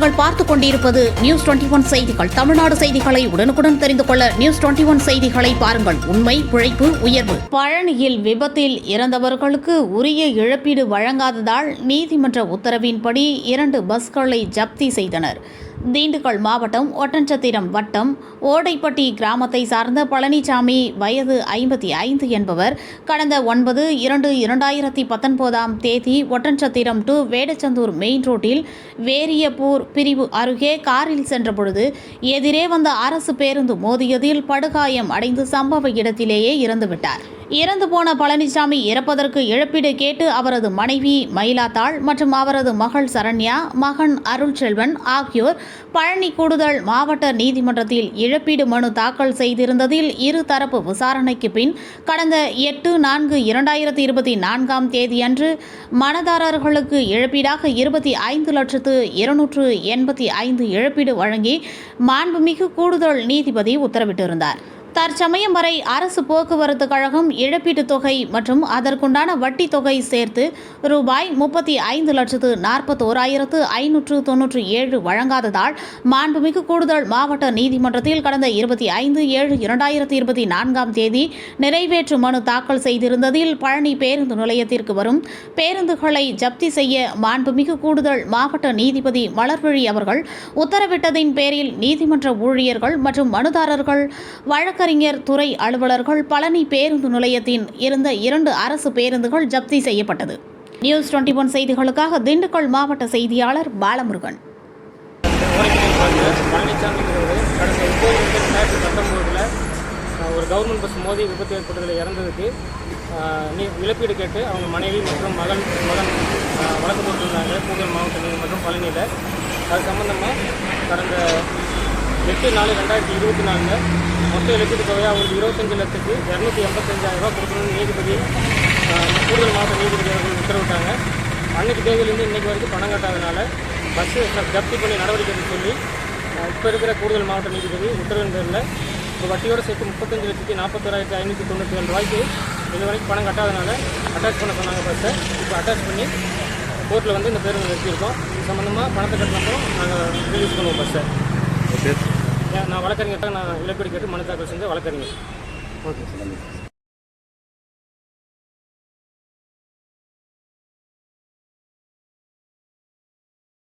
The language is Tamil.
நீங்கள் பார்த்துக் கொண்டிருப்பது நியூஸ் 21 செய்திகள். தமிழ்நாடு செய்திகளை உடனுக்குடன் தெரிந்து கொள்ள நியூஸ் 21 செய்திகளை பாருங்கள். உண்மை, உழைப்பு, உயர்வு. பழனியில் விபத்தில் இறந்தவர்களுக்கு உரிய இழப்பீடு வழங்காததால் நீதிமன்ற உத்தரவின்படி 2 பஸ்களை ஜப்தி செய்தனர். திண்டுக்கல் மாவட்டம் ஒட்டன்சத்திரம் வட்டம் ஓடைப்பட்டி கிராமத்தை சார்ந்த பழனிசாமி வயது 55 என்பவர் கடந்த 9/2/2019 ஒட்டன்சத்திரம் டு வேடச்சந்தூர் மெயின் ரோட்டில் வேரியப்பூர் பிரிவு அருகே காரில் சென்றபொழுது எதிரே வந்த அரசு பேருந்து மோதியதில் படுகாயம் அடைந்து சம்பவ இடத்திலேயே இறந்துவிட்டார். இறந்து போன பழனிசாமி இறப்பதற்கு இழப்பீடு கேட்டு அவரது மனைவி மயிலாத்தாள் மற்றும் அவரது மகள் சரண்யா, மகன் அருள்செல்வன் ஆகியோர் பழனி கூடுதல் மாவட்ட நீதிமன்றத்தில் இழப்பீடு மனு தாக்கல் செய்திருந்ததில் இருதரப்பு விசாரணைக்கு பின் கடந்த 8/4/2024 அன்று மனதாரர்களுக்கு இழப்பீடாக 25,285,000 இழப்பீடு வழங்கி மாண்புமிகு கூடுதல் நீதிபதி உத்தரவிட்டிருந்தார். தற்சமயம் வரை அரசு போக்குவரத்து கழகம் இழப்பீட்டுத் தொகை மற்றும் அதற்குண்டான வட்டி தொகை சேர்த்து ரூபாய் 35,41,597 வழங்காததால் மாண்புமிகு கூடுதல் மாவட்ட நீதிமன்றத்தில் கடந்த 25/7/2024 நிறைவேற்று மனு தாக்கல் செய்திருந்ததில் பழனி பேருந்து நிலையத்திற்கு வரும் பேருந்துகளை ஜப்தி செய்ய மாண்புமிகு கூடுதல் மாவட்ட நீதிபதி மலர்விழி அவர்கள் உத்தரவிட்டதின் பேரில் நீதிமன்ற ஊழியர்கள் மற்றும் மனுதாரர்கள் வழக்கறிஞர் துறை அலுவலர்கள் பழனி பேருந்து நிலையத்தில் இருந்த 2 அரசு பேருந்துகள் ஜப்தி செய்யப்பட்டது. நியூஸ் 21 செய்திகளுக்காக திண்டுக்கல் மாவட்ட செய்தியாளர் பாலமுருகன். ஒரு கவர்மெண்ட் பஸ் மோதி விபத்து ஏற்பட்டதில் இறந்ததுக்கு இழப்பீடு கேட்டு அவங்க மனைவி மற்றும் மகன் வழக்கு போட்டிருந்தாங்க கூடுதல் மாவட்ட நீதிமன்றம் பழனியில். அது சம்பந்தமாக கடந்த 8/4/2024 மொத்த இழப்பீட்டு தொகையை அவங்களுக்கு 25,285,000 கொடுக்கணும்னு நீதிபதி கூடுதல் மாவட்ட நீதிபதி அவர்கள் உத்தரவிட்டாங்க. அன்னைக்கு தேதியிலேருந்து இன்றைக்கு வரைக்கும் பணம் கட்டாதனால பஸ்ஸு ஜப்தி பண்ணி நடவடிக்கை சொல்லி இப்போ இருக்கிற கூடுதல் மாவட்ட நீதிபதி உத்தரவின் பேரில் இப்போ வட்டியோடு சேர்த்து 35,41,597 இது வரைக்கும் பணம் கட்டாதனால அட்டாச் பண்ண சொன்னாங்க பஸ்ஸை. இப்போ அட்டாச் பண்ணி கோர்ட்டில் இந்த பேருந்து நிறுத்தியிருக்கோம். இது சம்மந்தமாக பணத்தை கட்டினப்பறம் நாங்கள் ரிலீஸ் பண்ணுவோம் பஸ்ஸை. நான் வழக்கறிஞர்கிட்ட இழப்பீடு கேட்டு மனு தாக்கல் செஞ்ச வழக்கறிஞர். ஓகே.